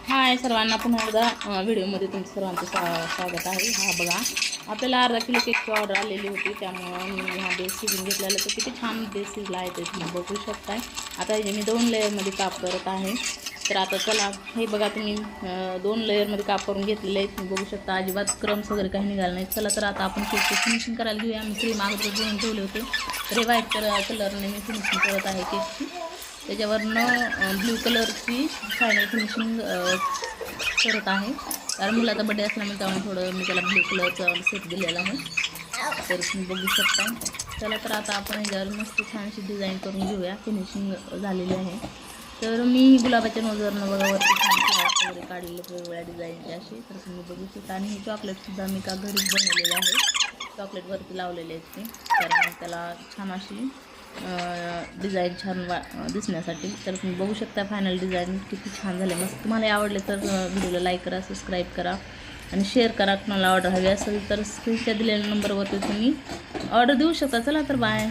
हाय सर्वांना पुन्हा एकदा व्हिडिओमध्ये तुमचं सर्वांचं स्वागत आहे। हा बघा, आपल्याला अर्धा किलो केकची ऑर्डर आलेली होती, त्यामुळं मी हा बेस शिजून घेतलेला। तर किती छान बेस शिजला आहे ते तुम्ही बघू शकताय। आता हे मी 2 लेयरमध्ये काप करत आहे। तर आता चला, हे बघा तुम्ही 2 लेयरमध्ये काप करून घेतलेले आहेत, तुम्ही बघू शकता। अजिबात क्रम्स वगैरे काही निघाले नाहीत। चला तर आता आपण केकची फिनिशिंग करायला घेऊया। मी क्रीम अगोदर बनवून ठेवले होते, तर हे व्हाईट कलरने मी फिनिशिंग करत आहे केकची। त्याच्यावरनं ब्ल्यू कलरची फायनल फिनिशिंग करत आहे, कारण मुलाचा बड्डे असल्यामुळे त्यामुळे थोडं मी त्याला ब्ल्यू कलरचा सेट दिलेला आहे, तर तुम्ही बघू शकता। चला तर आता आपण याच्यावर मस्त छानशी डिझाईन करून घेऊया। फिनिशिंग झालेली आहे। तर मी गुलाबाच्या नोजरनं बघा वरती छान फ्लावर्स वगैरे काढलेले वेगवेगळ्या डिझाईनचे असे, तर तुम्ही बघू शकता। आणि हे चॉकलेटसुद्धा मी का घरीच बनवलेले आहे, चॉकलेटवरती लावलेले आहेत ते, कारण त्याला छान अशी डिझाईन छान दिसण्यासाठी। तर तुम्ही बघू शकता फायनल डिझाईन किती छान झाले। मस्त तुम्हाला आवडले तर व्हिडिओला लाईक करा, सबस्क्राईब करा आणि शेअर करा। तुम्हाला ऑर्डर हवी असेल तर स्क्रीनच्या दिलेल्या नंबरवरती तुम्ही ऑर्डर देऊ शकता। चला तर बाय।